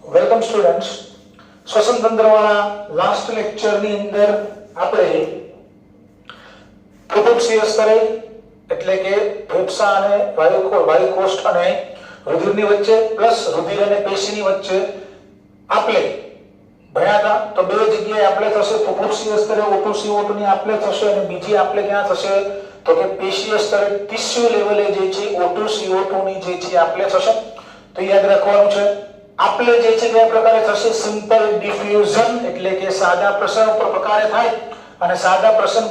Welcome students. શ્વસન તંત્રવાળા last લેક્ચરની અંદર આપણે ફુફુક્ષીય સ્તરે એટલે કે ફેફસા અને વાયુકોષ્ઠ અને રુધિરની વચ્ચે પ્લસ રુધિર અને પેશીની વચ્ચે આપલે ભણ્યા હતા. તો બે જગ્યાએ આપલે થશે. ફુફુક્ષીય સ્તરે O2 CO2 ની આપલે થશે અને બીજી આપલે ક્યાં થશે તો કે પેશીય સ્તરે ટિશ્યુ લેવલે જે છે O2 CO2 ની જે છે આપલે થશે. તો યાદ રાખવાનું છે આપલે જે છે કયા પ્રકારે થશે? સિમ્પલ ડિફ્યુઝન એટલે કે સાદા પ્રસરણ પ્રકારે થાય અને સાદા પ્રસરણ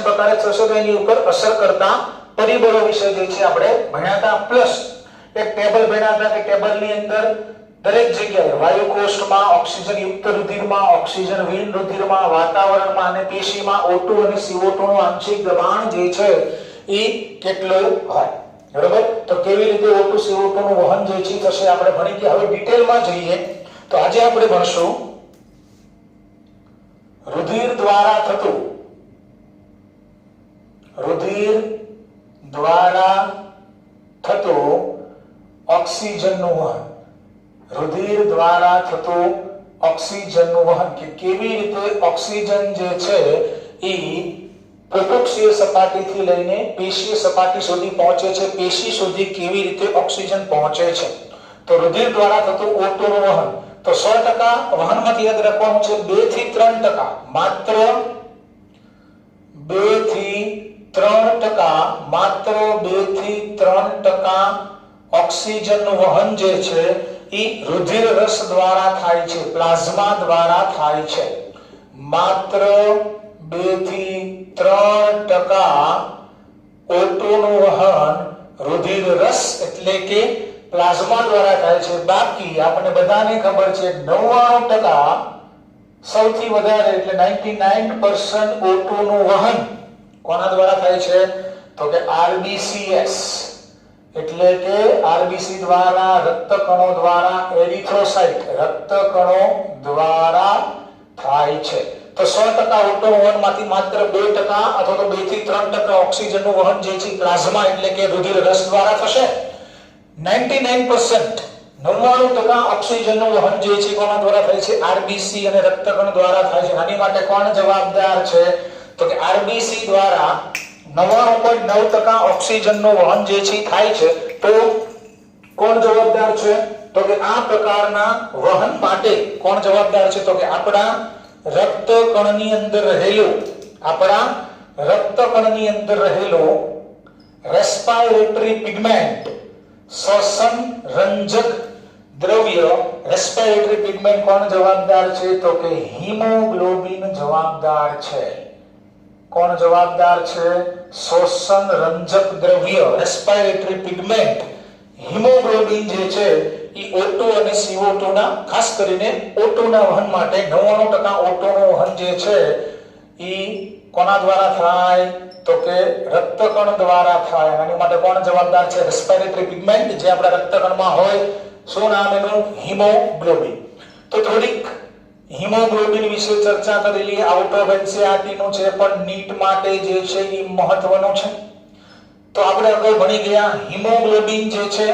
પ્રકારે થશે તો એની ઉપર અસર કરતા પરિબળો વિશે જે છે આપણે ભણ્યા હતા. પ્લસ એક ટેબલ ભણ્યા હતા કે ટેબલની અંદર દરેક જગ્યાએ વાયુકોષ્ઠમાં ઓક્સિજન યુક્ત રુધિરમાં, ઓક્સિજન વિહીન રુધિરમાં, વાતાવરણમાં અને પેશીમાં O2 અને CO2 નું આંશિક દબાણ જે છે એ કેટલું હોય. બરોબર? તો કેવી રીતે O2 CO2 નું વહન જે છે થશે આપણે ભણી ગયા. હવે ડિટેલમાં જઈએ તો આજે આપણે ભણશું રુધિર દ્વારા થતું ઓક્સિજનનું વહન. રુધિર દ્વારા થતું ઓક્સિજનનું વહન કે કેવી રીતે ઓક્સિજન જે છે એ ફુફુક્ષીય સપાટીથી લઈને પેશીય સપાટી સુધી પહોંચે છે, પેશી સુધી કેવી રીતે ઓક્સિજન પહોંચે છે. તો રુધિર દ્વારા થતું O2 નું વહન તો 100% વહનમાંથી યાદ રાખવાનું છે 2 થી 3%, માત્ર 2 થી 3% ઓક્સિજનનું વહન જે છે એ રુધિર રસ દ્વારા થાય છે, પ્લાઝમા દ્વારા થાય છે. માત્ર 2 થી 3% O2 નું વહન રુધિર રસ એટલે કે પ્લાઝમા દ્વારા થાય છે. બાકી આપણે બધાને ખબર છે 99% સૌથી વધારે એટલે 99% O2 નું વહન કોના દ્વારા થાય છે તો કે RBCS એટલે કે RBC દ્વારા, રક્તકણો દ્વારા, એરિથ્રોસાઇટ રક્તકણો દ્વારા થાય છે. તો 100% O2 નું વહન માંથી માત્ર 2% અથવા તો 2 થી 3% ઓક્સિજનનું વહન જે છે પ્લાઝમા એટલે કે રુધિર રસ દ્વારા થશે. 99% ઓક્સિજનનું વહન જે છે કોના દ્વારા થાય છે? RBC અને રક્તકણ દ્વારા થાય છે. આની માટે કોણ જવાબદાર છે તો કે RBC દ્વારા 99.9% ઓક્સિજનનું વહન જે છે થાય છે. તો કોણ જવાબદાર છે તો કે આ પ્રકારના વહન માટે કોણ જવાબદાર છે તો કે આપણા રક્તકણની અંદર રહેલો રેસ્પિરેટરી પિગમેન્ટ, શ્વસન રંજક દ્રવ્ય, રેસ્પિરેટરી પિગમેન્ટ કોણ જવાબદાર છે તો કે હિમોગ્લોબિન જવાબદાર છે. કોણ જવાબદાર છે? શ્વસન રંજક દ્રવ્ય, રેસ્પિરેટરી પિગમેન્ટ, હિમોગ્લોબિન જે છે એ O2 અને CO2 ના ખાસ કરીને O2 ના વહન માટે 99% O2 નું વહન જે છે એ કોના દ્વારા થાય તો કે રક્તકણ દ્વારા થાય. આની માટે કોણ જવાબદાર છે? રેસ્પિરેટરી પિગમેન્ટ જે આપણા રક્તકણમાં હોય. શું નામ એનું? હિમોગ્લોબિન. તો થોડીક હિમોગ્લોબિન વિશે ચર્ચા કરી લઈએ. આઉટ ઓફ NCERT નું છે પણ નીટ માટે જે છે એ મહત્વનું છે. તો આપણે આગળ ભણી ગયા હિમોગ્લોબિન જે છે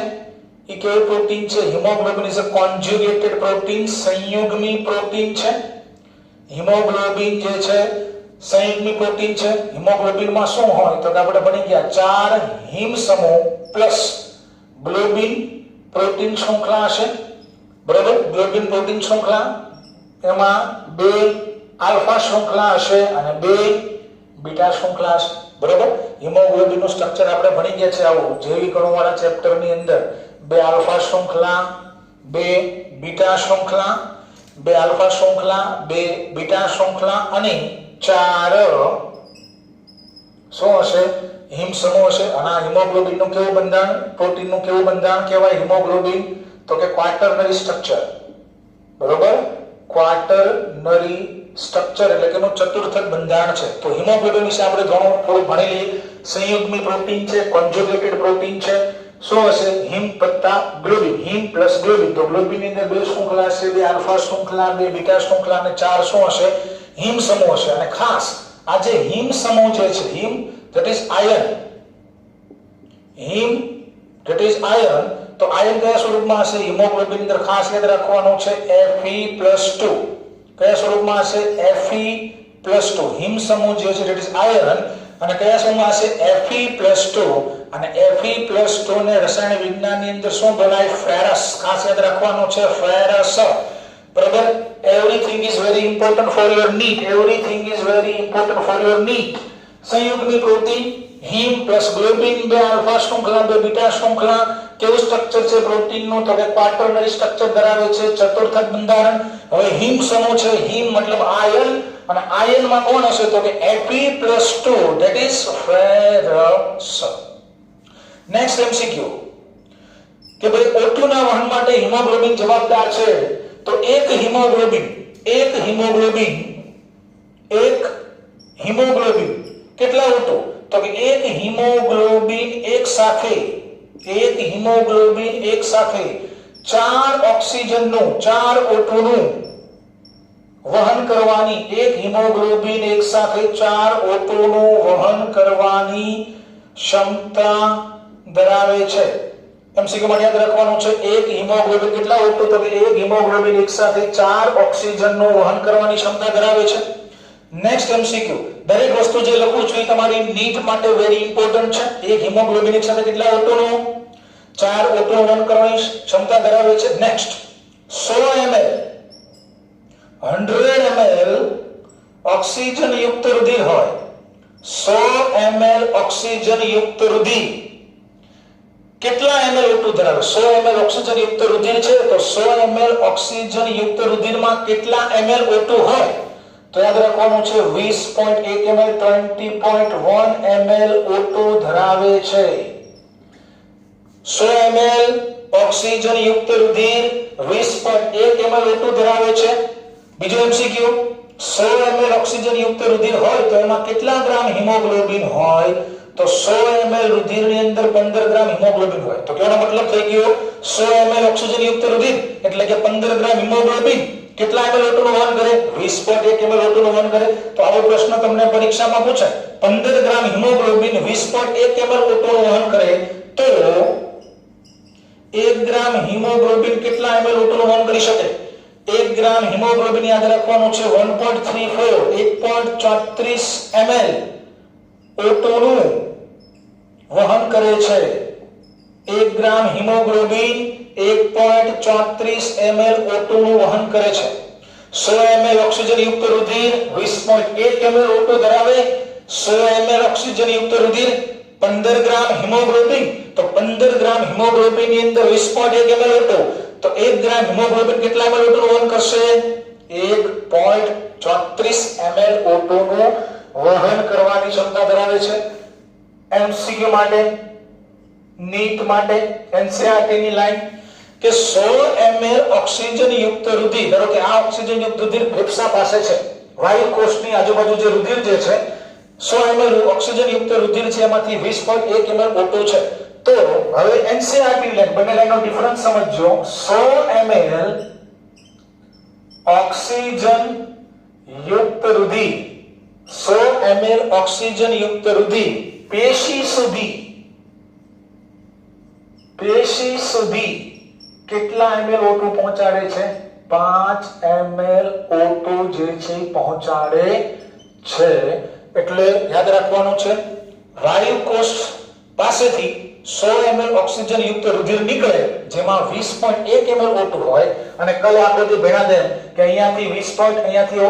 એ કેવું પ્રોટીન છે? Haemoglobin is a conjugated protein, સંયુગ્મી પ્રોટીન છે. હિમોગ્લોબિન જે છે સંયુગ્મી પ્રોટીન છે. હિમોગ્લોબિનમાં શું હોય તો આપણે ભણી ગયા 4 હિમ સમૂહ પ્લસ ગ્લોબિન પ્રોટીન શૃંખલા હશે. બરાબર? ગ્લોબિન પ્રોટીન શૃંખલા એમાં 2 આલ્ફા શૃંખલા હશે અને 2 બીટા શૃંખલા હશે. બરાબર? હિમોગ્લોબિન નું સ્ટ્રક્ચર આપણે ભણી ગયા છે આવું જૈવિક અણુવાળા ચેપ્ટર ની અંદર 2 આલ્ફા શૃંખલા, 2 બીટા શૃંખલા, 2 આલ્ફા શૃંખલા, 2 બીટા શૃંખલા અને 4 શું હશે? હિમ સમૂહ હશે. અને હિમોગ્લોબિન નું કેવું બંધારણ, પ્રોટીન નું કેવું બંધારણ કહેવાય હિમોગ્લોબિન તો કે ક્વાટરનરી સ્ટ્રક્ચર. બરોબર? ક્વાટરનરી સ્ટ્રક્ચર એટલે કે એનું ચતુર્થક બંધારણ છે. તો હિમોગ્લોબિન વિશે આપણે થોડું ભણી લઈએ. સંયુગ્મી પ્રોટીન છે, કોન્જ્યુગેટેડ પ્રોટીન છે. શું હશે? હિમ વત્તા ગ્લોબિન, હિમ પ્લસ ગ્લોબિન. તો ગ્લોબિન ની અંદર 2 શૃંખલા હશે, 2 આલ્ફા શૃંખલા, 2 બીટા શૃંખલા અને 4 શું હશે? હિમ સમૂહ હશે. અને ખાસ આ જે હિમ સમૂહ જે છે હિમ that is iron, him that is iron. તો આયર્ન કયા સ્વરૂપમાં હશે? હિમોગ્લોબિન અંદર ખાસ યાદ રાખવાનું છે Fe+2. કયા સ્વરૂપમાં હશે? Fe+2. હિમ સમૂહ જે છે ધેટ ઇઝ આયર્ન અને કયા સમૂહમાં હશે? Fe+2. અને Fe+2 ને રસાયણ વિજ્ઞાનની અંદર શું બોલાય? ફેરસ. ખાસ યાદ રાખવાનું છે ફેરસ. બરાબર. Everything is very important for your NEET. Everything is very important for your NEET. સંયુગ્મી પ્રોટીન હિમ પ્લસ ગ્લોબિન, બે આલ્ફા શૃંખલા, બે બીટા શૃંખલા. કેવું સ્ટ્રક્ચર છે પ્રોટીનનું? તો કે ક્વાટર્નરી સ્ટ્રક્ચર ધરાવે છે, ચતુર્થક બંધારણ. હવે હિમ સમૂહ છે, હિમ મતલબ આયર્ન, અને આયર્નમાં કોણ હશે? તો કે Fe+2 that is ferrous. Next MCQ કે ભાઈ O2 ના વહન માટે હિમોગ્લોબિન જવાબદાર છે. તો એક હિમોગ્લોબિન કેટલા O2? તો કે એક હિમોગ્લોબિન એક સાથે 4 ઓક્સિજનનું 4 O2 નું વહન કરવાની, એક હિમોગ્લોબિન એક સાથે 4 O2 નું વહન કરવાની ક્ષમતા ધરાવે છે. એમસીક્યુ માં યાદ રાખવાનું છે એક હિમોગ્લોબિન કેટલા O2? તો કે એક હિમોગ્લોબિન એક સાથે 4 ઓક્સિજનનું વહન કરવાની ક્ષમતા ધરાવે છે. નેક્સ્ટ એમસીક્યુ, દરેક વસ્તુ જે લખું છું એ તમારી નીટ માટે વેરી ઇમ્પોર્ટન્ટ છે. એક હિમોગ્લોબિન એક સાથે કેટલા O2 નું 4 O2 વહન કરવાની ક્ષમતા ધરાવે છે. નેક્સ્ટ 100 ml 100 ml ઓક્સિજન યુક્ત રુધિર હોય. 100 ml ઓક્સિજન યુક્ત રુધિર કેટલા ml O2 ધરાવે? 100 ml ઓક્સિજન યુક્ત રુધિર છે તો 100 ml ઓક્સિજન યુક્ત રુધિરમાં કેટલા ml O2 હોય? તો યાદ રાખવાનું છે 20.1 ml 20.1 ml O2 ધરાવે છે. 100 ml ઓક્સિજન યુક્ત રુધિર 20.1 ml O2 ધરાવે છે. બીજો એમસીક્યુ, 100 ml ઓક્સિજન યુક્ત રુધિર હોય તો એમાં કેટલા ગ્રામ હિમોગ્લોબિન હોય? તો 100 ml રુધિરની અંદર 15 ગ્રામ હિમોગ્લોબિન હોય. તો કેનો મતલબ થઈ ગયો? 100 ml ઓક્સિજન યુક્ત રુધિર એટલે કે 15 ગ્રામ હિમોગ્લોબિન કેટલા ml O2 નું વહન કરે? 20.1 ml O2 નું વહન કરે. તો આવો પ્રશ્ન તમને પરીક્ષામાં પૂછાય. 15 ગ્રામ હિમોગ્લોબિન 20.1 ml O2 નું વહન કરે તો 1 ગ્રામ હિમોગ્લોબિન કેટલા ml O2 નું વહન કરી શકે? 1 ગ્રામ હિમોગ્લોબિન યાદ રાખવાનું છે 1.34 ml O2 નું વહન કરે છે. 1 ગ્રામ હિમોગ્લોબિન 1.34 ml O2 નું વહન કરે છે. 100 ml ઓક્સિજન યુક્ત રુધિર 20.1 ml O2 ધરાવે. 100 ml ઓક્સિજન યુક્ત રુધિર 15 ગ્રામ હિમોગ્લોબિન, તો 15 ગ્રામ હિમોગ્લોબિન ની અંદર 20.1 ml O2, તો 1 ગ્રામ હિમોગ્લોબિન કેટલા ml O2 નું વહન કરશે? 1.34 ml O2 નું વહન કરવાની ક્ષમતા ધરાવે છે. એમસીક્યુ માટે, નીટ માટે, એનસીઆરટી ની લાઈન કે 100 ml ઓક્સિજન યુક્ત રુધિર, ધારો કે આ ઓક્સિજન યુક્ત રુધિર ફેફસા પાસે છે, વાયુ કોષની આજુબાજુ જે રુધિર જે છે 100 ml ઓક્સિજન યુક્ત રુધિર છે એમાંથી 20.1 ml O2 છે. તો હવે એનસીઆરટી લાઈન, બંને લાઈનનો ડિફરન્સ સમજજો. 100 ml ઓક્સિજન યુક્ત રુધિર 100 ml ઓક્સિજન યુક્ત રુધિર પેશી સુધી કેટલા ml O2 પહોંચાડે છે? 5 ml O2 જે છે પહોંચાડે છે. એટલે યાદ રાખવાનું છે વાયુ કોષ પાસેથી 100 ml ઓક્સિજન યુક્ત રુધિર નીકળે જેમાં 20.1 ml O2 હોય અને કલ આકૃતિ ભેણા દે કે અહીંયાથી 20. અહીંયાથી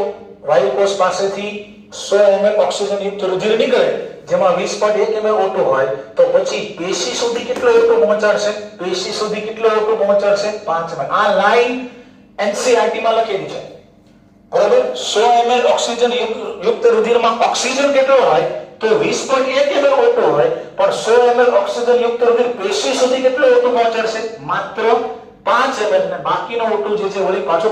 વાયુ કોષ પાસેથી 100 ml ઓક્સિજન યુક્ત રુધિર નીકળે જેમાં 20.1 ml O2 હોય તો પછી પેશી સુધી કેટલો O2 પહોંચાડશે? પેશી સુધી કેટલો O2 પહોંચાડશે? 5 ml. આ લાઈન એનસીઆરટી માં લખેલી છે. બરાબર. 100 ml ઓક્સિજન યુક્ત રુધિરમાં ઓક્સિજન કેટલો હોય? તો 20.1 ml O2 હોય, પણ 100 ml ઓક્સિજન યુક્ત રુધિર પેશી સુધી કેટલો O2 પહોંચાડશે? માત્ર 5 ml, ને બાકીનો O2 જે છે વળી પાછો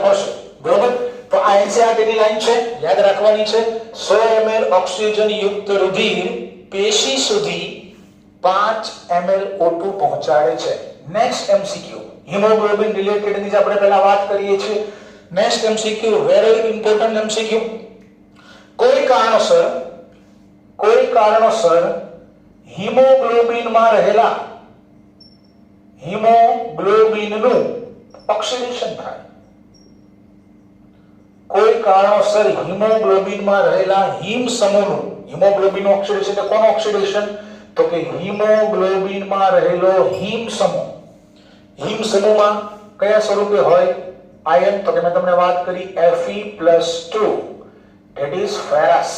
ફરશે. બરાબર. તો આ એનસીઆરટી ની લાઈન છે, યાદ રાખવાની છે. 100 ml ઓક્સિજન યુક્ત રુધિર પેશી સુધી 5 ml O2 પહોંચાડે છે. નેક્સ્ટ એમસીક્યુ, હિમોગ્લોબિન રિલેટેડ ની આપણે પહેલા વાત કરીએ છીએ. Next MCQ, very important MCQ. કોઈ કારણોસર હિમોગ્લોબિનમાં રહેલા હિમોગ્લોબિનનું ઓક્સિડેશન થાય. કોઈ કારણોસર હિમોગ્લોબિનમાં રહેલા હિમ સમૂહનું, હિમોગ્લોબિનનું ઓક્સિડેશન એટલે કોનું ઓક્સિડેશન? તો કે હિમોગ્લોબિનમાં રહેલો હિમ સમૂહ. હિમ સમૂહમાં કયા સ્વરૂપે હોય? આયન. તો કે મેં તમને વાત કરી Fe+2, that is ferrous.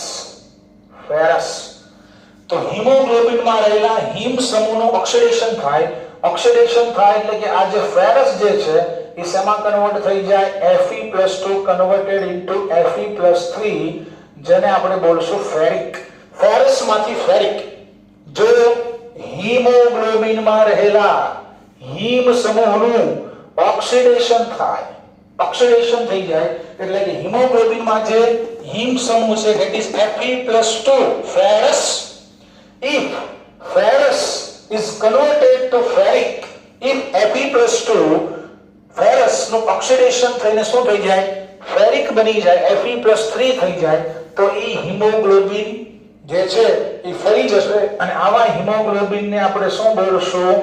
તો હિમોગ્લોબિનમાં રહેલા હિમ સમૂહનું ઓક્સિડેશન થાય. ઓક્સિડેશન થાય એટલે કે આ જે ફેરસ જે છે એ શેમાં કન્વર્ટ થઈ જાય? Fe+2 કન્વર્ટેડ ઇન્ટુ Fe+3, જેને આપણે બોલશું ફેરિક. ફેરસમાંથી ફેરિક. જો હિમોગ્લોબિનમાં રહેલા હિમ સમૂહનું ઓક્સિડેશન થાય, ઓક્સિડેશન થઈ જાય એટલે કે હિમોગ્લોબિનમાં જે હિમ સમૂહ છે that is Fe+2 ferrous, if ferrous is converted to ferric, if Fe+2 ferrous નું ઓક્સિડેશન થઈને શું થઈ જાય? ફેરિક બની જાય, Fe+3 થઈ જાય, તો એ હિમોગ્લોબિન જે છે એ ફરી જશે અને આવા હિમોગ્લોબિન ને આપણે શું બોલશું?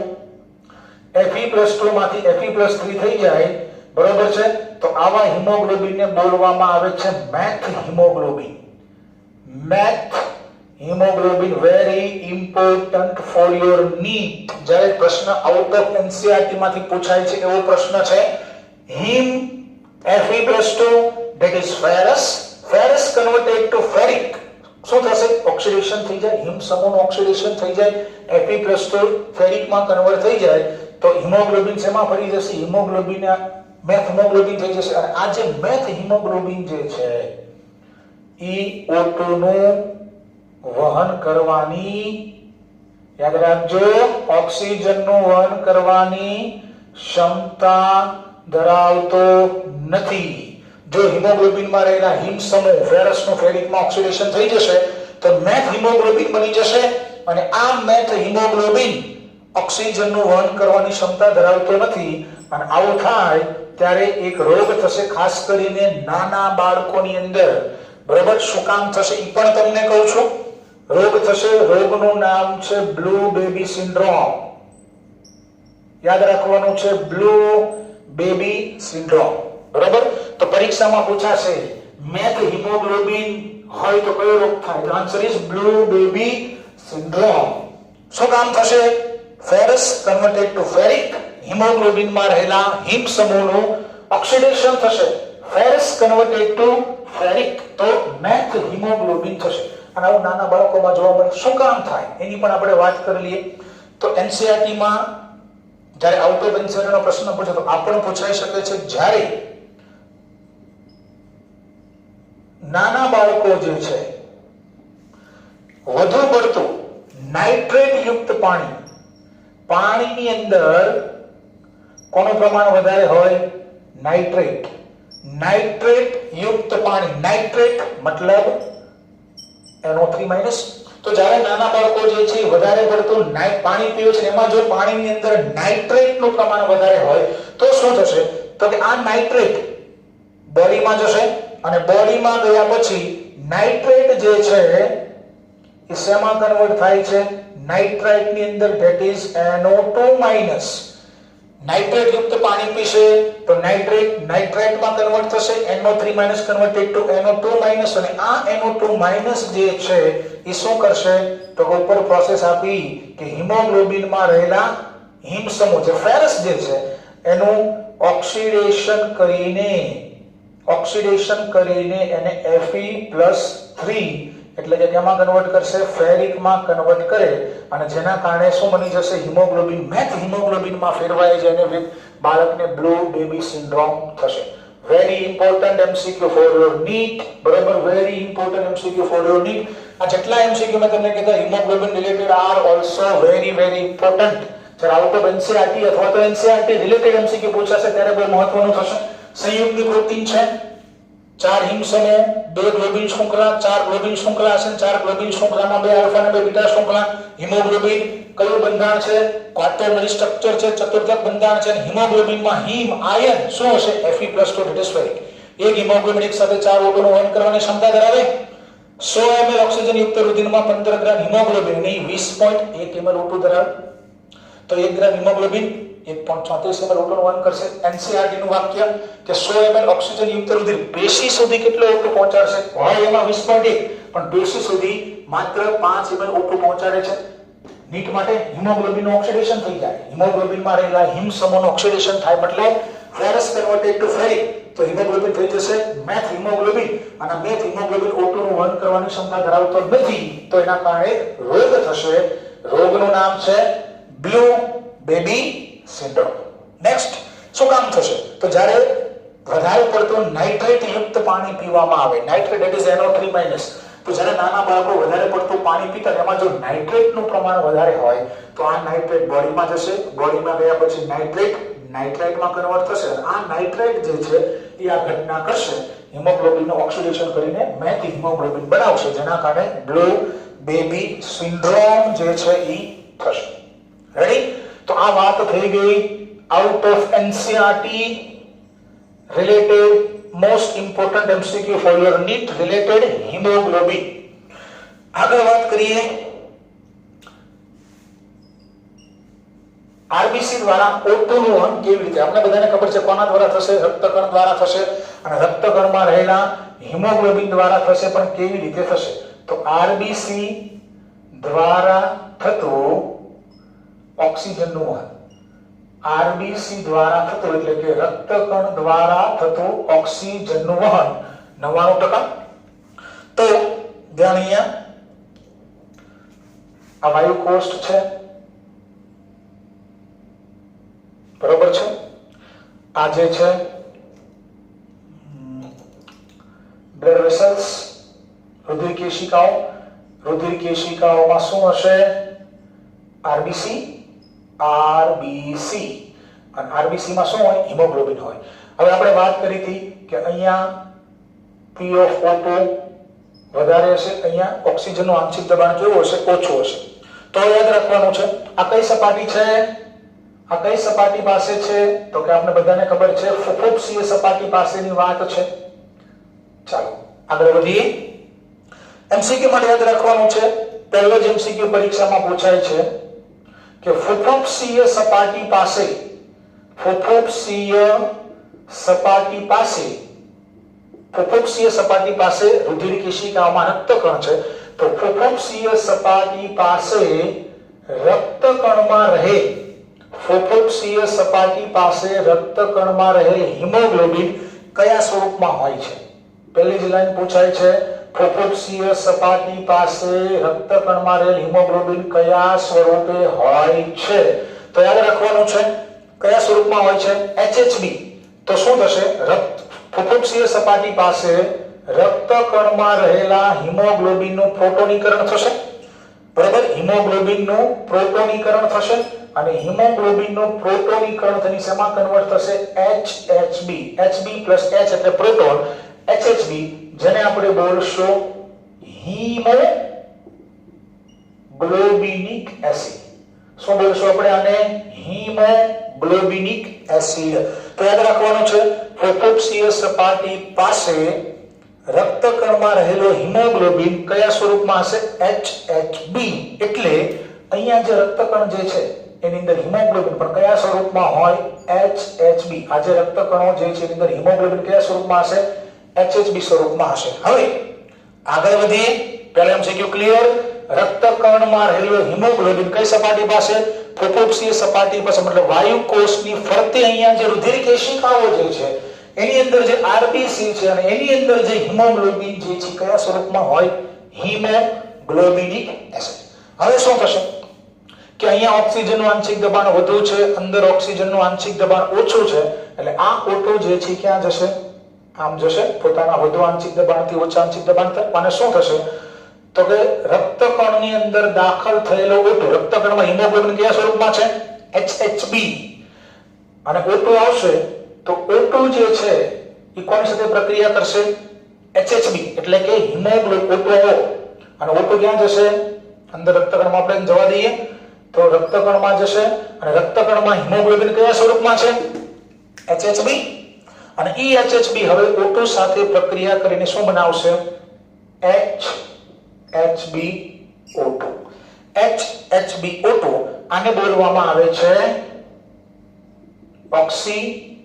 Fe+2 માંથી Fe+3 થઈ જાય, બરોબર છે? તો આવા હિમોગ્લોબિન ને બોલવામાં આવે છે methemoglobin. Methemoglobin, very important for your NEET. જ્યારે પ્રશ્ન આઉટ ઓફ NCERT માંથી પૂછાય છે એવો પ્રશ્ન છે. હિમ Fe+2 that is ferrous, ferrous converted to ferric, શું થશે? ઓક્સિડેશન થઈ જાય, હિમ સમૂહનું ઓક્સિડેશન થઈ જાય, Fe+2 ફેરિકમાં કન્વર્ટ થઈ જાય, તો હિમોગ્લોબિન શેમાં ફરી જશે? હિમોગ્લોબિન મેથ હિમોગ્લોબિન થઈ જશે. અને આ જે મેથ હિમોગ્લોબિન જે છે એ O2 નું વહન કરવાની, યાદ રાખજો, ઓક્સિજનનું વહન કરવાની ક્ષમતા ધરાવતો નથી. જો હિમોગ્લોબિનમાં રહેલા હિમ સમૂહ ફેરસનું ફેરિકમાં ઓક્સિડેશન થઈ જશે તો મેથ હિમોગ્લોબિન બની જશે અને આ મેથ હિમોગ્લોબિન ઓક્સિજનનું વહન કરવાની ક્ષમતા ધરાવતો નથી. અને આવું થાય ત્યારે એક રોગ થશે, ખાસ કરીને નાના બાળકોની અંદર. બરાબર? શું કામ થશે એ પણ તમને કહું છું. રોગ થશે, રોગનું નામ છે બ્લુ બેબી સિન્ડ્રોમ. યાદ રાખવાનું છે, બ્લુ બેબી સિન્ડ્રોમ. બરાબર? તો પરીક્ષામાં પૂછાશે મેથ હિમોગ્લોબિન હોય તો કયો રોગ થાય? તો answer is blue baby syndrome. શું કામ થશે? ફેરસ કન્વર્ટેડ ટુ ફેરિક, હિમોગ્લોબિનમાં રહેલા હિમ સમૂહનું ઓક્સિડેશન થશે, ફેરસ કન્વર્ટેડ ટુ ફેરિક, તો મેથ હિમોગ્લોબિન થશે. અને આવું નાના બાળકોમાં જોવા મળે. શું કામ થાય એની પણ આપણે વાત કરી લઈએ. તો NCERT માં જ્યારે આઉટ ઓફ NCERT નો પ્રશ્ન પૂછે તો આ પણ પૂછાઈ શકે છે. જ્યારે નાના બાળકો જે છે વધુ પડતું નાઇટ્રેટ યુક્ત પાણીની અંદર કોનું પ્રમાણ વધારે હોય? નાઇટ્રેટ. નાઇટ્રેટ યુક્ત પાણી, નાઇટ્રેટ મતલબ NO3-. તો જ્યારે નાના બાળકો જે છે વધારે પડતું પાણી પીવે છે, એમાં જો પાણીની અંદર નાઇટ્રેટનું પ્રમાણ વધારે હોય તો શું થશે? તો કે આ નાઇટ્રેટ બોડીમાં જશે અને બોડીમાં ગયા પછી નાઇટ્રેટ જે છે એ શેમાં કન્વર્ટ થાય છે? નાઇટ્રાઇટની અંદર, that is NO2-. નાઇટ્રેટ યુક્ત પાણી પીશે તો નાઇટ્રેટ નાઇટ્રાઇટમાં કન્વર્ટ થશે, NO3- કન્વર્ટેડ ટુ NO2-. અને આ NO2- જે છે એ શું કરશે? તો ઉપર પ્રોસેસ આપી કે હિમોગ્લોબિનમાં રહેલા હિમ સમૂહ જે ફેરસ જે છે એનું ઓક્સિડેશન કરીને એને Fe+3 એટલે કે કેમાં કન્વર્ટ કરશે? ફેરિકમાં કન્વર્ટ કરે અને જેના કારણે શું બની જશે? હિમોગ્લોબિન મેથ હિમોગ્લોબિનમાં ફેરવાય જઈને બાળકને બ્લુ બેબી સિન્ડ્રોમ થશે. Very important MCQ for your NEET. બરાબર? Very important MCQ for your NEET. આ જેટલા MCQ મેં તમને કીધા haemoglobin related are also very important. જ્યારે આઉટ ઓફ NCERT અથવા તો NCERT રિલેટેડ MCQ પૂછાશે ત્યારે બહુ મહત્વનું થશે. સંયુક્ત પ્રોટીન છે, 4 હિમ સમૂહ, 2 ગ્લોબિન શૃંખલા, 4 ગ્લોબિન શૃંખલા છે, 4 ગ્લોબિન શૃંખલામાં 2 આલ્ફા અને 2 બીટા શૃંખલા. હિમોગ્લોબિન કયું બંધારણ છે? ક્વાટર્નરી સ્ટ્રક્ચર છે, ચતુર્થક બંધારણ છે. હિમોગ્લોબિનમાં હિમ આયન શું હશે? Fe+2 ડિસ્ફેરિક. એક હિમોગ્લોબિન એક સાથે 4 O2 નું વહન કરવાની ક્ષમતા ધરાવે. 100 ml ઓક્સિજન યુક્ત રુધિરમાં 15 ગ્રામ હિમોગ્લોબિન ની 20.1 ml O2 ધરાવે. તો 1 ગ્રામ હિમોગ્લોબિન 1.34 ml O2 નું વહન કરશે. NCERT નું વાક્ય કે 100 ml ઓક્સિજન યુક્ત રુધિર પેશી સુધી કેટલો O2 પહોંચાડશે? હોય એમાં 20.1 પણ પેશી સુધી માત્ર 5 ml O2 પહોંચાડે છે. નીટ માટે હિમોગ્લોબિન નું ઓક્સિડેશન થઈ જાય. હિમોગ્લોબિન માં રહેલા હિમ સમૂહનું ઓક્સિડેશન થાય એટલે ફેરસ કન્વર્ટેડ ટુ ફેરિક, તો હિમોગ્લોબિન થઈ જશે મેથ હિમોગ્લોબિન, અને મેથ હિમોગ્લોબિન O2 નું વહન કરવાની ક્ષમતા ધરાવતો નથી, તો એના કારણે રોગ થશે. રોગનું નામ છે બ્લુ બેબી સિન્ડ્રોમ. નેક્સ્ટ શું કામ થશે? તો જ્યારે વધારે પડતું નાઇટ્રેટ યુક્ત પાણી પીવામાં આવે, નાઇટ્રેટ ઇટ ઇઝ NO3-, તો જ્યારે નાના બાળકો વધારે પડતું પાણી પીતા એમાં જો નાઇટ્રેટનું પ્રમાણ વધારે હોય તો આ નાઇટ્રેટ બોડીમાં જશે. બોડીમાં ગયા પછી નાઇટ્રેટ નાઇટ્રાઇટમાં કન્વર્ટ થશે. આ નાઇટ્રેટ જે છે એ આ ઘટના કરશે, હિમોગ્લોબિનનું ઓક્સિડેશન કરીને મેથ હિમોગ્લોબિન બનાવશે, જેના કારણે બ્લુ બેબી સિન્ડ્રોમ જે છે એ થશે. રેડી? તો આ વાત થઈ ગઈ out of NCERT related most important MCQ for your NEET related hemoglobin. આગળ વાત કરીએ RBC દ્વારા O2 નું વહન કેવી રીતે? આપણે બધાને ખબર છે કોના દ્વારા થશે? રક્તકણ દ્વારા થશે, અને રક્તકણમાં રહેલા હિમોગ્લોબિન દ્વારા થશે, પણ કેવી રીતે થશે? તો RBC દ્વારા થતું ઓક્સિજનનું વહન, RBC દ્વારા થતું એટલે કે રક્તકણ દ્વારા થતું ઓક્સિજનનું વહન 99%. તો ધ્યાન અહીંયા આ વાયુ કોષ્ઠ છે, બરોબર છે? આ જે છે બ્લડ વેસલ્સ, રુધિર કેશિકાઓ, રુધિર કેશિકાઓમાં શું હશે? RBC, અને RBC માં શું હોય? હિમોગ્લોબિન હોય. હવે આપણે વાત કરી હતી કે અહીંયા P of O2 વધારે હશે, અહીંયા ઓક્સિજનનું આંશિક દબાણ કેવું હશે? ઓછું હશે. તો યાદ રાખવાનું છે આ કઈ સપાટી છે? આ કઈ સપાટી પાસે છે? તો કે આપણે બધાને ખબર છે ફુફુક્ષીય સપાટી પાસેની વાત છે. ચાલો આગળ વધીએ. MCQ માટે યાદ રાખવાનું છે, પહેલો જ MCQ પરીક્ષામાં પૂછાય છે કે ફુફુક્ષીય સપાટી પાસે, ફુફુક્ષીય સપાટી પાસે, ફુફુક્ષીય સપાટી પાસે રુધિર કેશિકાઓમાં રક્તકણ છે, તો ફુફુક્ષીય સપાટી પાસે રક્તકણમાં રહે, ફુફુક્ષીય સપાટી પાસે રક્તકણમાં રહેલ હિમોગ્લોબિન કયા સ્વરૂપમાં હોય છે? પહેલી જ લાઈન પૂછાય છે, ફુફુક્ષીય સપાટી પાસે રક્તકણમાં રહેલ હિમોગ્લોબિન કયા સ્વરૂપે હોય છે? તો યાદ રાખવાનું છે કયા સ્વરૂપમાં હોય છે? HHB. તો શું થશે? ફુફુક્ષીય સપાટી પાસે રક્તકણમાં રહેલા હિમોગ્લોબિનનું પ્રોટોનીકરણ થશે, બરાબર? હિમોગ્લોબિનનું પ્રોટોનીકરણ થશે, અને હિમોગ્લોબિનનું પ્રોટોનીકરણ થઈને શેમાં કન્વર્ટ થશે? HHB. HB + H એટલે પ્રોટોન, HHB જેને આપણે બોલશું હિમોગ્લોબિનિક એસિડ. શું બોલશું આપણે આને? હિમોગ્લોબિનિક એસિડ. તો યાદ રાખવાનું છે ફુફુક્ષીય સપાટી પાસે રક્તકણમાં રહેલો હિમોગ્લોબિન કયા સ્વરૂપમાં હશે? HHB. એટલે અહીંયા જે રક્તકણ જે છે એની અંદર હિમોગ્લોબિન પણ કયા સ્વરૂપમાં હોય? HHB. આ જે રક્તકણો જે છે એની અંદર હિમોગ્લોબિન કયા સ્વરૂપમાં હશે? HHB સ્વરૂપમાં હશે. હવે આગળ વધીએ. પહેલા MCQ ક્લિયર. રક્તકણમાં રહેલો હિમોગ્લોબિન કઈ સપાટી પાસે? ફુફુક્ષીય સપાટી પાસે, મતલબ વાયુ કોષની ફરતે અહીંયા જે રુધિર કેશિકાઓ જે છે એની અંદર જે RBC છે અને એની અંદર જે હિમોગ્લોબિન જે છે કયા સ્વરૂપમાં હોય? હિમોગ્લોબિનિક એસિડ. હવે શું થશે કે અહીંયા ઓક્સિજનનું આંશિક દબાણ વધુ છે, અંદર ઓક્સિજનનું આંશિક દબાણ ઓછું છે, એટલે આ O2 જે છે ક્યાં જશે? આમ જશે, પોતાના વધુ આંશિક દબાણથી ઓછા આંશિક દબાણ તરફ. અને શું થશે તો કે રક્તકણની અંદર દાખલ થયેલો O2, રક્તકણમાં હિમોગ્લોબિન કયા સ્વરૂપમાં છે? HHB. અને O2 આવશે તો O2 જે છે એ કોની સાથે પ્રક્રિયા કરશે? HHB. એટલે કે હિમોગ્લોબિન O2 અને O2 ક્યાં જશે? અંદર રક્તકણમાં આપણે જવા દઈએ તો રક્તકણમાં જશે, અને રક્તકણમાં હિમોગ્લોબિન કયા સ્વરૂપમાં છે? HHB. અને ઈ HHB હવે O2 સાથે પ્રક્રિયા કરીને શું બનાવશે? HHbO2. HHbO2 આને બોલવામાં આવે છે ઓક્સી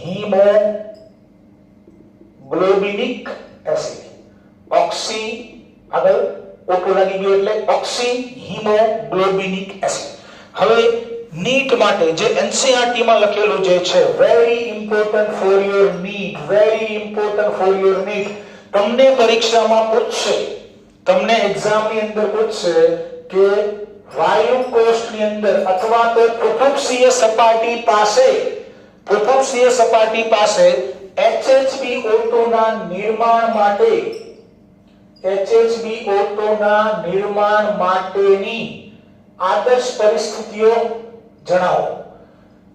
હિમોગ્લોબિનિક એસિડ. ઓક્સી આગળ O2 લાગી ગયો એટલે ઓક્સી હિમોગ્લોબિનિક એસિડ. હવે નીટ માટે જે એનસીઈઆરટી માં લખેલું જે છે, very important for your NEET, very important for your NEET. તમને પરીક્ષામાં પૂછશે, તમને એક્ઝામ ની અંદર પૂછશે કે વાયુ કોષની અંદર અથવા તો પૃથુક્ષીય સપાટી પાસે HHbO2 ના નિર્માણ માટે HHbO2 ના નિર્માણ માટેની આદર્શ પરિસ્થિતિઓ જણાવો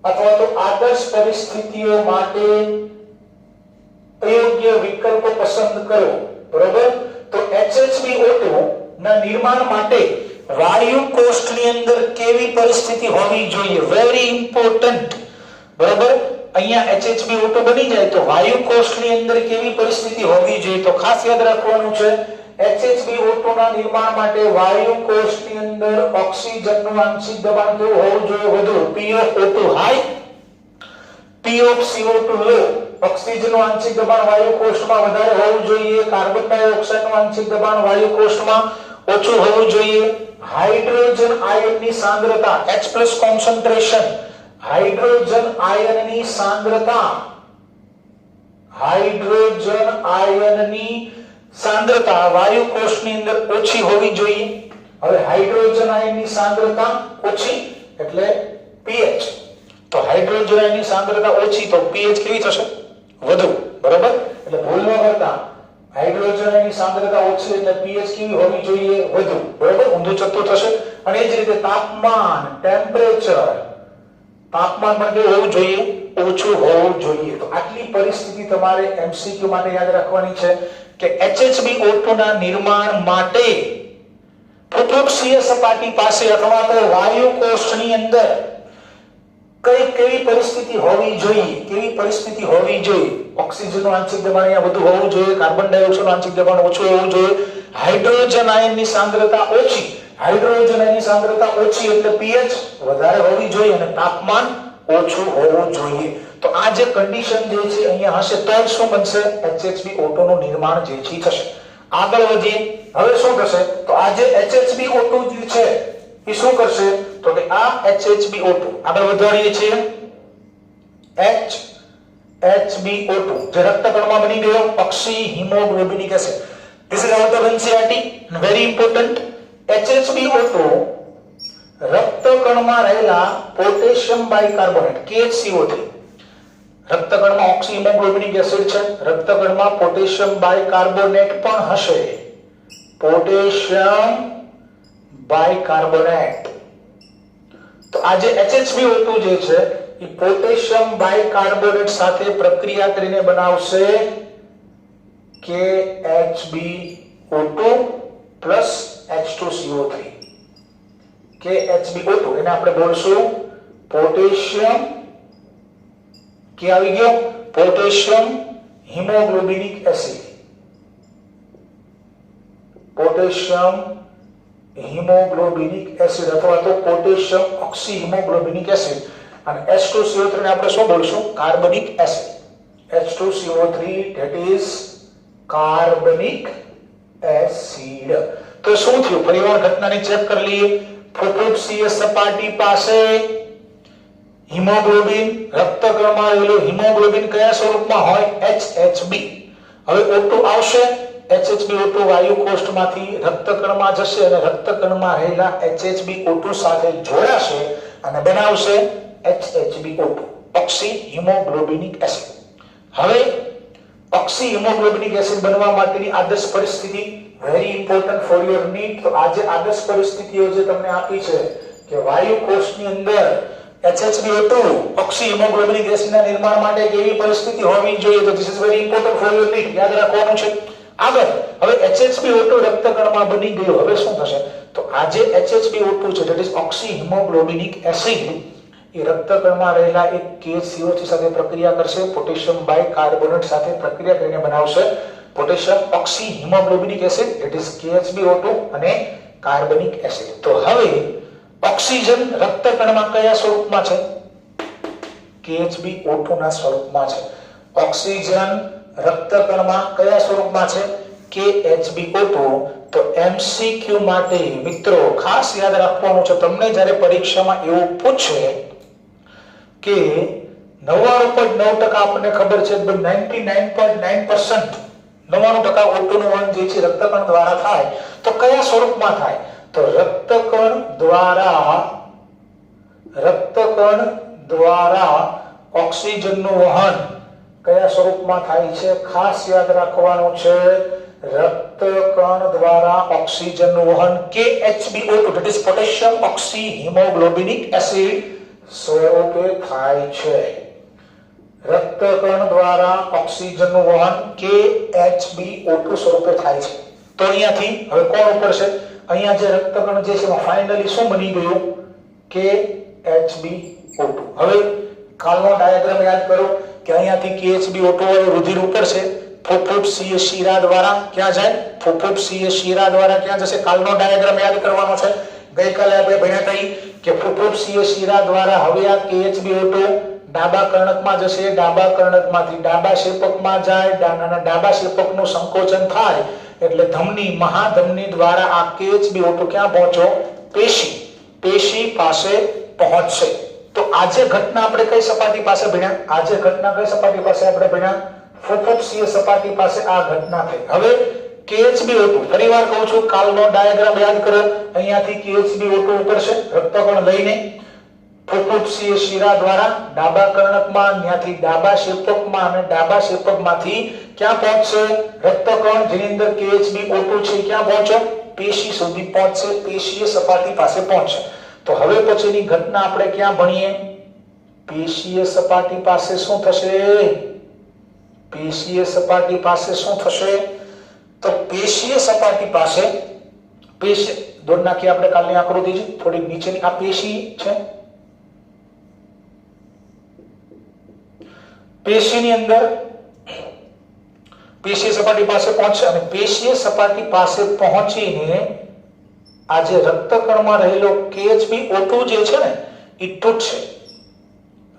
અથવા તો આદર્શ પરિસ્થિતિઓ માટે યોગ્ય વિકલ્પો પસંદ કરો. બરોબર? તો HHbO2 ના નિર્માણ માટે વાયુ કોષની અંદર કેવી પરિસ્થિતિ હોવી જોઈએ? Very important. બરોબર? અહીંયા HHbO2 બની જાય તો વાયુ કોષની અંદર કેવી પરિસ્થિતિ હોવી જોઈએ? તો ખાસ યાદ રાખવાનું છે, HHbO2 ના નિર્માણ માટે વાયુ કોષની અંદર ઓક્સિજનનું આંશિક દબાણ કેવું હોવું જોઈએ? વધુ. POO2 હાઈ, POCO2 લો. ઓક્સિજનનું આંશિક દબાણ વાયુ કોષમાં વધારે હોવું જોઈએ. કાર્બન ડાયોક્સાઇડનું આંશિક દબાણ વાયુ કોષમાં ઓછું હોવું જોઈએ. હાઇડ્રોજન આયનની સાંદ્રતા H+ કોન્સન્ટ્રેશન, હાઇડ્રોજન આયનની સાંદ્રતા વાયુ કોષની અંદર ઓછી હોવી જોઈએ. હવે હાઇડ્રોજન આયનની સાંદ્રતા ઓછી એટલે pH. તો હાઇડ્રોજન આયનની સાંદ્રતા ઓછી તો pH કેવી થશે? વધુ. બરોબર? એટલે ભૂલ ન કરતા, હાઇડ્રોજન આયનની સાંદ્રતા ઓછી એટલે pH કેવી હોવી જોઈએ? વધુ. બરોબર? ઊંધું ચત્તું થશે. અને એ જ રીતે તાપમાન, ટેમ્પરેચર, તાપમાન પણ કેવું હોવું જોઈએ? ઓછું હોવું જોઈએ. તો આટલી પરિસ્થિતિ તમારે એમસીક્યુ માટે યાદ રાખવાની છે કે HHbO2 ના નિર્માણ માટે પૃથુક્ષીય સપાટી પાસે અથવા તો વાયુ કોષની અંદર કેવી પરિસ્થિતિ હોવી જોઈએ? કેવી પરિસ્થિતિ હોવી જોઈએ? ઓક્સિજનનું આંશિક દબાણ અહીંયા વધુ હોવું જોઈએ, કાર્બન ડાયોક્સાઇડનું આંશિક દબાણ ઓછું હોવું જોઈએ, હાઇડ્રોજન આયનની સાંદ્રતા ઓછી, હાઇડ્રોજન આયનની સાંદ્રતા ઓછી એટલે pH વધારે હોવી જોઈએ અને તાપમાન ઓછું હોવું જોઈએ. તો આ જે કન્ડિશન જે છે અહીંયા હશે તો શું બનશે? HHbO2 નું નિર્માણ જે છે થશે. આગળ વધીએ. હવે શું થશે? તો આ જે HHbO2 જે છે એ શું કરશે? તો કે આ HHbO2 આગળ વધારીએ છીએ. HHbO2 જે રક્તકણમાં બની ગયો oxy haemoglobinic acid. This is out of NCERT and very important. HHbO2 રક્તકણમાં રહેલા પોટેશિયમ બાયકાર્બોનેટ KCO3. રક્તકણમાં ઓક્સી હિમોગ્લોબિનિક એસિડ છે, રક્તકણમાં પોટેશિયમ બાયકાર્બોનેટ પણ હશે. Potassium bicarbonate. તો આ જે HHbO2 જે છે એ પોટેશિયમ બાયકાર્બોનેટ સાથે પ્રક્રિયા કરીને બનાવશે KHbO2 plus H2CO3. KHbO2 એને આપણે બોલશું પોટેશિયમ કે આવી ગયો પોટેશિયમ હિમોગ્લોબિનિક એસિડ. પોટેશિયમ હિમોગ્લોબિનિક એસિડ અથવા તો પોટેશિયમ ઓક્સી હિમોગ્લોબિનિક એસિડ. અને H2CO3 ને આપણે શું બોલશું? કાર્બનિક એસિડ. H2CO3 that is કાર્બનિક એસિડ. તો શું થયું? ફરીવાર ઘટનાને ચેક કરી લઈએ. પૃથુક્ષીય સપાટી પાસે હિમોગ્લોબિન, રક્તકણમાં રહેલું હિમોગ્લોબિન કયા સ્વરૂપમાં હોય? HHb. હવે O2 આવશે, HHbO2 વાયુ કોષમાંથી રક્તકણમાં જશે અને રક્તકણમાં રહેલા HHbO2 સાથે જોડાશે અને બનાવશે HHbO2 ઓક્સી હિમોગ્લોબિનિક એસિડ. હવે ઓક્સી હિમોગ્લોબિનિક એસિડ બનવા માટેની આદર્શ પરિસ્થિતિ very important for your need. તો આ જે આદર્શ પરિસ્થિતિઓ જે તમને આપી છે કે વાયુ કોષની અંદર HHbO2 ઓક્સી હિમોગ્લોબિનિક એસિડના નિર્માણ માટે કેવી પરિસ્થિતિ હોવી જોઈએ? તો this is very important for your need. યાદ રાખવાનું છે. આગળ હવે HHbO2 રક્તકણમાં બની ગયો. હવે શું થશે? તો આ જે HHbO2 છે that is oxy haemoglobinic acid એ રક્તકણમાં રહેલા એક KCO3 સાથે પ્રક્રિયા કરશે, પોટેશિયમ બાયકાર્બોનેટ સાથે પ્રક્રિયા કરીને બનાવશે potassium ઓક્સી haemoglobinic acid it is KHbO2 અને કાર્બનિક એસિડ. તો હવે ઓક્સિજન રક્તકણમાં કયા સ્વરૂપમાં છે? KHbO2 ના સ્વરૂપમાં છે. ઓક્સિજન રક્તકણમાં કયા સ્વરૂપમાં છે? KHbO2. તો MCQ માટે મિત્રો ખાસ યાદ રાખવાનું છે, તમને જ્યારે પરીક્ષામાં એવું પૂછે કે 99.9% આપણને ખબર છે 99.9% 99% O2 નું વહન જે છે રક્તકણ દ્વારા થાય, તો કયા સ્વરૂપમાં થાય? તો રક્તકણ દ્વારા ઓક્સિજનનું વહન કયા સ્વરૂપમાં થાય છે? ખાસ યાદ રાખવાનું છે, રક્તકણ દ્વારા ઓક્સિજનનું વહન KHbO2 that is potassium oxyhemoglobinic acid સ્વરૂપે થાય છે. રક્તકણ દ્વારા ઓક્સિજનનું વહન KHbO2 સ્વરૂપે થાય છે. તો અહીંયાથી હવે કોણ ઉપર છે? અહીંયા જે રક્તકણ જે છે ફાઇનલી શું બની ગયું? KHbO2. હવે કાલનો ડાયાગ્રામ યાદ કરો કે અહીંયાથી KHbO2 વાળું રુધિર ઉપર છે, ફુફુક્ષીય શિરા દ્વારા ક્યાં જાય? ફુફુક્ષીય શિરા દ્વારા ક્યાં જશે? કાલનો ડાયાગ્રામ યાદ કરવાનો છે. ગઈકાલે આપણે ભણ્યા હતા કે ફુફુક્ષીય શિરા દ્વારા હવે આ KHbO2 ડાબા કર્ણકમાં જશે, ડાબા કર્ણકમાંથી ડાબા શેપકમાં જાય, ડાબા શેપકનું સંકોચન થાય એટલે ધમની મહાધમની દ્વારા આ KHbO2 ક્યાં પહોંચો? પેશી પાસે પહોંચશે. તો આજે ઘટના આપણે કઈ સપાટી પાસે ભણ્યા? આજે ઘટના કઈ સપાટી પાસે આપણે ભણ્યા? ફુફુક્ષીય સપાટી પાસે આ ઘટના થઈ. હવે KHbO2 ફરીવાર કહું છું, કાલનો ડાયાગ્રામ યાદ કરો. અહીંયાથી KHbO2 ઉપર છે, રક્તકણ લઈને ફુફુક્ષીય શિરા દ્વારા ડાબા કર્ણકમાં, ત્યાંથી ડાબા શેપકમાં અને ડાબા શેપકમાંથી ક્યાં પહોંચશે? રક્તકણ જેની અંદર KHbO2 છે ક્યાં પહોંચો? પેશી સુધી પહોંચશે, પેશીય સપાટી પાસે પહોંચશે. તો હવે પછીની ઘટના આપણે ક્યાં ભણીએ? પેશીય સપાટી પાસે શું થશે? પેશીય સપાટી પાસે શું થશે? તો પેશીય સપાટી પાસે દોડ નાખીએ આપણે કાલની આકૃતિ છે થોડી નીચેની. આ પેશી છે, પેશીની અંદર પેશીય સપાટી પાસે પહોંચશે અને પેશીય સપાટી પાસે પહોંચીને આ જે રક્તકણમાં રહેલો KHbO2 જે છે ને એ તૂટશે.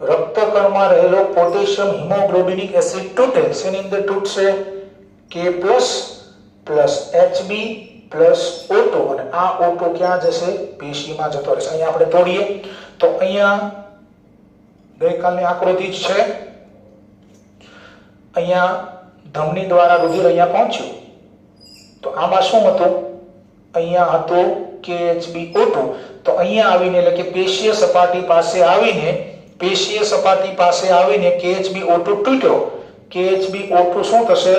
રક્તકણમાં રહેલો પોટેશિયમ હિમોગ્લોબિનિક એસિડ તૂટે. શેની અંદર તૂટશે? K++ Hb+O2 અને આ O2 ક્યાં જશે? પેશીમાં જતો રહેશે. અહીંયા આપણે તોડીએ તો અહીંયા ગઈકાલની આકૃતિ જ છે. અહીંયા ધમની દ્વારા રુધિર અહીંયા પહોંચ્યું તો આમાં શું હતું? અહીંયા હતું KHbO2. તો અહીંયા આવીને એટલે કે પેશીય સપાટી પાસે આવીને KHbO2 તૂટ્યો. KHbO2 શું થશે?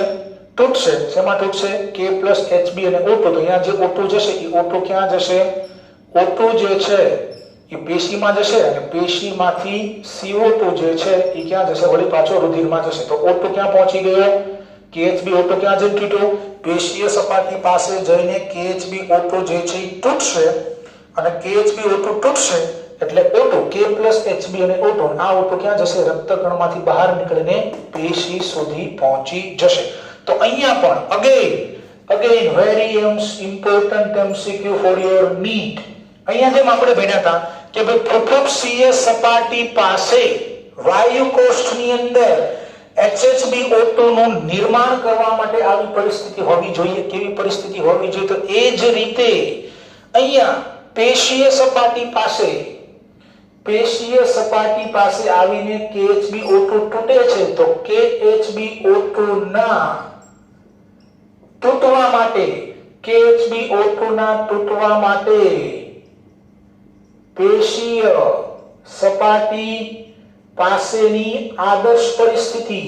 તૂટશે. શેમાં તૂટશે? K+ Hb અને O2. તો અહીંયા જે O2 જશે એ O2 ક્યાં જશે? O2 જે છે એ પેશીમાં જશે અને પેશીમાંથી CO2 જે છે એ ક્યાં જશે? વળી પાછો રુધિરમાં જશે. તો O2 ક્યાં પહોંચી ગયો? KHbO2 ક્યાં જઈ તૂટ્યો? પેશીય સપાટી પાસે જઈને KHbO2 જે છે એ તૂટશે અને KHbO2 તૂટશે એટલે O2 K+ Hb અને O2 આ O2 ક્યાં જશે? રક્તકણમાંથી બહાર નીકળીને પેશી સુધી પહોંચી જશે. તો અહીંયા પણ again very important MCQ for your NEET. અહીંયા જેમ આપણે ભણ્યા હતા કે ભાઈ ફુફુક્ષીય સપાટી પાસે વાયુ કોષ્ઠની અંદર HHbO2 નું નિર્માણ કરવા માટે આવી પરિસ્થિતિ હોવી જોઈએ. કેવી પરિસ્થિતિ હોવી જોઈએ? તો એ જ રીતે અહીંયા પેશીય સપાટી પાસે આવીને KHbO2 તૂટે છે તો KHbO2 ના તૂટવા માટે પેશીય સપાટી પાસેની આદર્શ પરિસ્થિતિ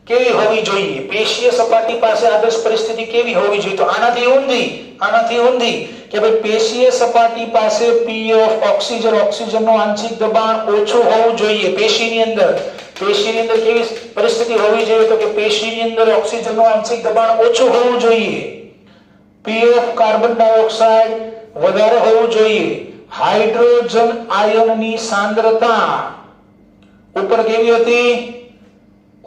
કેવી હોવી જોઈએ? પેશીય સપાટી પાસે આદર્શ પરિસ્થિતિ કેવી હોવી જોઈએ? તો આનાથી ઊંધી કે ભાઈ પેશીય સપાટી પાસે P of ઓક્સિજનનું આંશિક દબાણ ઓછું હોવું જોઈએ. પેશીની અંદર કેવી પરિસ્થિતિ હોવી જોઈએ? તો કે પેશીની અંદર ઓક્સિજનનું આંશિક દબાણ ઓછું હોવું જોઈએ. P of કાર્બન ડાયોક્સાઇડ વધારે હોવું જોઈએ. હાઇડ્રોજન આયનની સાંદ્રતા ઉપર કેવી હતી?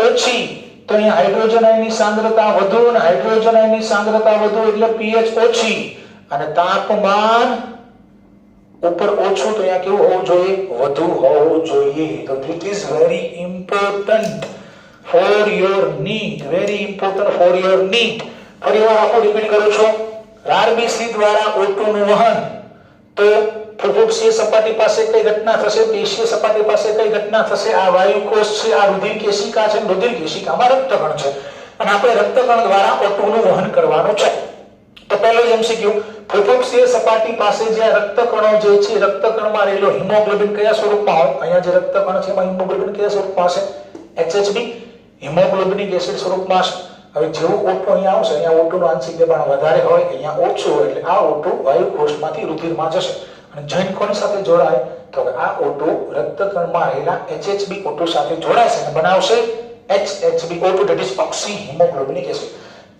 ઓછી. તો અહીંયા હાઇડ્રોજન આયનની સાંદ્રતા વધુ અને હાઇડ્રોજન આયનની સાંદ્રતા વધુ એટલે pH ઓછી અને તાપમાન ઉપર ઓછું તો અહીંયા કેવું હોવું જોઈએ? વધુ હોવું જોઈએ. તો that is very important for your NEET, very important for your NEET. ફરી વાર આપણે રિપીટ કરું છું. આરબીસી દ્વારા O2 નું વહન, તો ફુફુક્ષીય સપાટી પાસે કઈ ઘટના થશે? પેશીય સપાટી પાસે કઈ ઘટના થશે? આ વાયુકોષ છે, આ રુધિર કેશિકા છે, રુધિર કેશિકામાં રક્તકણ છે અને આપણે રક્તકણ દ્વારા O2 નું વહન કરવાનું છે. તો પહેલો જ એમસીક્યુ, ફુફુક્ષીય સપાટી પાસે જે રક્તકણો જે છે, રક્તકણમાં રહેલો હિમોગ્લોબિન કયા સ્વરૂપમાં હોય? અહીંયા જે રક્તકણ છે એમાં હિમોગ્લોબિન કયા સ્વરૂપમાં હશે? HHB, હિમોગ્લોબિનિક એસિડ સ્વરૂપમાં હશે. હવે જેવું O2 અહીંયા આવશે, અહીંયા O2 નું આંશિક દબાણ વધારે હોય, અહીંયા ઓછું હોય, એટલે આ O2 વાયુકોષમાંથી રુધિરમાં જશે અને જોઈન્ટ કોની સાથે જોડાય? તો આ O2 રક્તકણમાં રહેલા HHB O2 સાથે જોડાશે અને બનાવશે HHB O2, that is ઓક્સી haemoglobinic acid.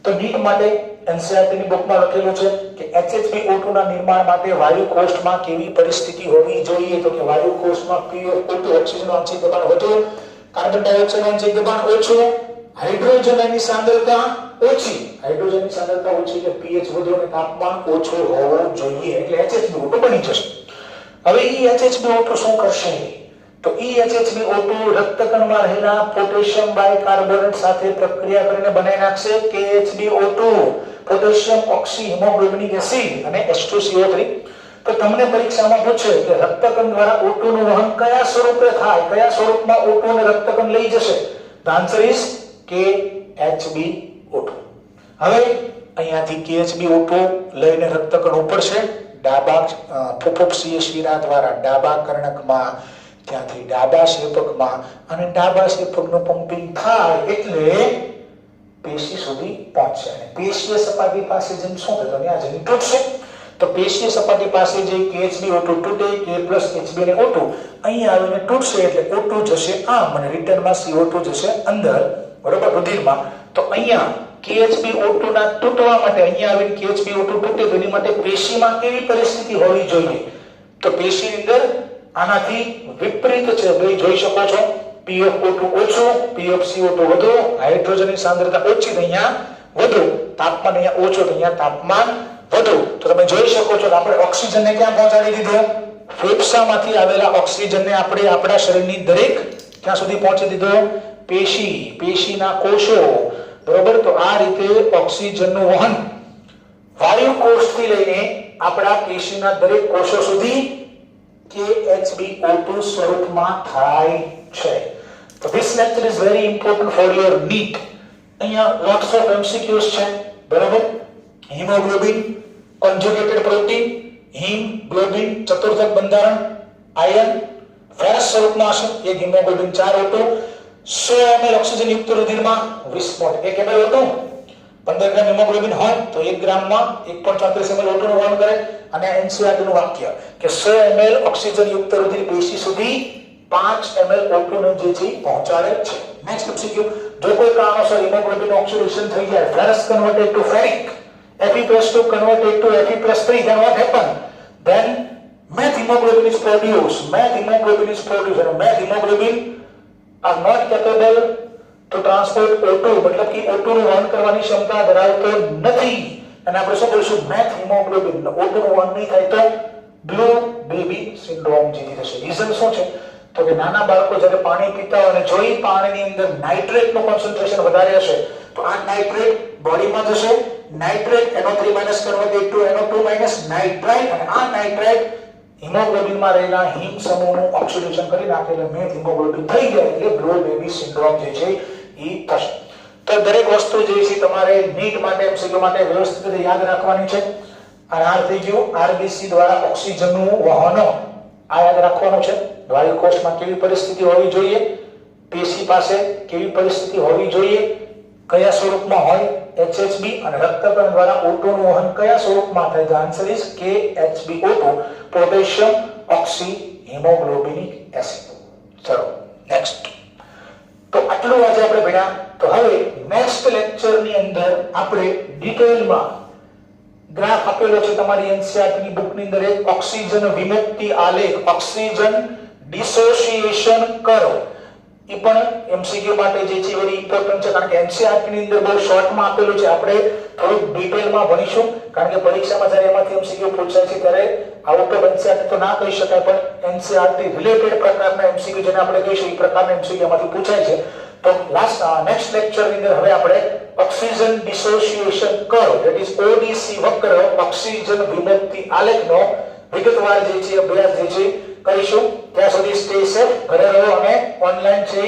તો નીટ માટે NCERT ની બુકમાં લખેલું છે કે HHB O2 ના નિર્માણ માટે વાયુકોષમાં કેવી પરિસ્થિતિ હોવી જોઈએ? તો કે વાયુકોષમાં PO2 ઓક્સિજનનું આંશિક દબાણ વધુ, કાર્બન ડાયોક્સાઇડનું આંશિક દબાણ ઓછું, હાઇડ્રોજનની સાંદ્રતા ઓછી, હાઇડ્રોજનની સાંદ્રતા ઓછી એટલે pH વધુ અને તાપમાન ઓછું હોવું જોઈએ, એટલે HHB O2 બની જશે. હવે HHB O2 શું કરશે? તો HHB O2 રક્તકણમાં રહેલા પોટેશિયમ બાયકાર્બોનેટ સાથે પ્રક્રિયા કરીને બનાવી નાખશે KHB O2, potassium ઓક્સી haemoglobinic acid અને H2CO3. તો તમને પરીક્ષામાં પૂછે કે રક્તકણ દ્વારા O2 નું વહન કયા સ્વરૂપે થાય? કયા સ્વરૂપમાં O2 ને રક્તકણ લઈ જશે? The answer is KHB O2. હવે અહીંયાથી KHB O2 લઈને રક્તકણ ઉપડશે ડાબા ફુફુક્ષીય શિરા દ્વારા ડાબા કર્ણકમાં, ત્યાંથી ડાબા શેપકમાં, અને ડાબા શેપકનું પંપિંગ થાય એટલે પેશી સુધી પહોંચશે અને પેશીય સપાટી પાસે જેમ શું થશે? ત્યાં જઈને તૂટશે. તો પેશીય સપાટી પાસે જે KHB O2 તૂટે, K પ્લસ HB અને O2 અહીંયા આવીને તૂટશે એટલે O2 જશે આમ અને રિટર્નમાં CO2 જશે અંદર, બરોબર, રુધિરમાં. તો અહીંયા KHB O2 ના તૂટવા માટે અહીંયા આવીને KHB O2 તૂટે તો એની માટે પેશીમાં કેવી પરિસ્થિતિ હોવી જોઈએ? તો પેશીની અંદર આનાથી વિપરીત છે, ભાઈ જોઈ શકો છો. PfO2 ઓછું, PfCO2 વધુ, હાઇડ્રોજનની સાંદ્રતા ઓછી તો અહીંયા વધુ, તાપમાન અહીંયા ઓછું તો અહીંયા તાપમાન વધુ. તો તમે જોઈ શકો છો કે આપણે ઓક્સિજનને ક્યાં પહોંચાડી દીધો? ફેફસામાંથી આવેલા ઓક્સિજનને આપણે આપણા શરીરની દરેક ક્યાં સુધી પહોંચી દીધો? પેશી, પેશીના કોષો, બરોબર. તો આ રીતે ઓક્સિજનનું વહન વાયુકોષથી લઈને આપણા પેશીના દરેક કોષો સુધી KHB O2 સ્વરૂપમાં થાય છે. તો this lecture is very important for your NEET. અહીંયા lots of MCQs છે, બરાબર. હિમોગ્લોબિન, કોન્જુગેટેડ પ્રોટીન, હિમ, ગ્લોબિન, ચતુર્થક બંધારણ, આયર્ન, ફેરસ સ્વરૂપમાં હશે. એક હિમોગ્લોબિન 4 O2, 100 ml ઓક્સિજન યુક્ત રુધિરમાં 20.1 ml O2, 15 ગ્રામ હિમોગ્લોબિન હોય તો 1 ગ્રામમાં 1.34 ml O2 નું વહન કરે. અને NCERT નું વાક્ય કે 100 ml ઓક્સિજન યુક્ત રુધિર પેશી સુધી 5 ml O2 ને જે છે પહોંચાડે છે. નેક્સ્ટ એમસીક્યુ, જો કોઈ કારણોસર હિમોગ્લોબિન ઓક્સિડેશન થઈ જાય, ferrous converted to ferric, Fe+2 converted to Fe+3, then what happen? Then meth hemoglobin is produced. Meth hemoglobin is produced and meth hemoglobin are not capable to transport O2, मतलब कि O2 નું વહન કરવાની ક્ષમતા ધરાવતો નથી. અને આપણે શું બોલશું? meth hemoglobin O2 નું વહન નહીં થાય તો બ્લુ બેબી સિન્ડ્રોમ જેવી થશે. રીઝન શું છે? તો કે નાના બાળકો જ્યારે પાણી પીતા હોય અને જોઈ પાણીની અંદર નાઇટ્રેટનું કોન્સન્ટ્રેશન વધારે હશે તો આ નાઇટ્રેટ બોડીમાં જશે. Nitrate NO3- converted two NO2- nitrite, અને આ નાઇટ્રાઇટ હિમોગ્લોબિનમાં રહેલા હિમ સમૂહનું ઓક્સિડેશન કરી નાખે એટલે મેથ હિમોગ્લોબિન થઈ જાય એટલે બ્લુ બેબી સિન્ડ્રોમ જે છે એ થશે. તો દરેક વસ્તુ જે છે તમારે નીટ માટે MCQ માટે વ્યવસ્થિત રીતે યાદ રાખવાની છે. અને આ થઈ ગયું RBC દ્વારા ઓક્સિજનનું વહન, આ યાદ રાખવાનું છે. વાયુકોષમાં કેવી પરિસ્થિતિ હોવી જોઈએ, પેશી પાસે કેવી પરિસ્થિતિ હોવી જોઈએ, કયા સ્વરૂપમાં હોય HHB, અને રક્તકણ દ્વારા O2 નું વહન કયા સ્વરૂપમાં થાય? The answer is KHB O2, potassium ઓક્સી haemoglobinic acid. ચલો નેક્સ્ટ. તો આટલું આજે આપણે ભણ્યા. તો હવે નેક્સ્ટ લેક્ચર ની અંદર આપણે ડિટેલમાં ગ્રાફ આપેલો છે તમારી NCERT ની બુક ની અંદર, એક ઓક્સિજન વિમુક્તિ આલેખ, ઓક્સિજન ડિસોસિએશન કર્વ, ઈ પણ એમસીક્યુ માટે જે છે વેરી ઇમ્પોર્ટન્ટ છે, કારણ કે એનસીઆરટી ની અંદર બહુ શોર્ટમાં આપેલું છે. આપણે થોડું ડિટેલમાં ભણીશું, કારણ કે પરીક્ષામાં જ્યારે એમાંથી એમસીક્યુ પૂછાય છે ત્યારે આઉટ ઓફ એનસીઆરટી તો ના કહી શકાય, પણ એનસીઆરટી રિલેટેડ પ્રકારના એમસીક્યુ જેને આપણે કહીશું એ પ્રકારના એમસીક્યુ એમાંથી પૂછાય છે. તો નેક્સ્ટ લેક્ચર ની અંદર હવે આપણે oxygen dissociation curve, that is ODC વક્ર, ઓક્સિજન વિમુક્તિ આલેખનો વિગતવાર જે છે અભ્યાસ જે છે કરીશું. ત્યાં સુધી સ્ટે સેફ, ઘરે રહો અને ઓનલાઈન છે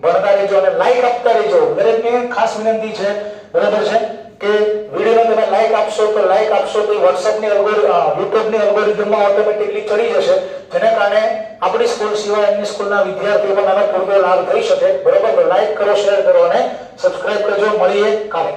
ભણતા રહેજો અને લાઈક આપતા રહેજો. દરેકને ખાસ વિનંતી છે, બરાબર છે, કે વિડિયોને તમે લાઈક આપશો તો WhatsApp ની YouTube ની એલ્ગોરિધમમાં ઓટોમેટિકલી ચડી જશે, જેના કારણે આપણી સ્કૂલ સિવાય અન્ય સ્કૂલના વિદ્યાર્થીઓને આનો પૂરો લાભ થઈ શકે. બરાબર, લાઈક કરો, શેર કરો અને સબસ્ક્રાઇબ કરજો. મળીએ કાલે.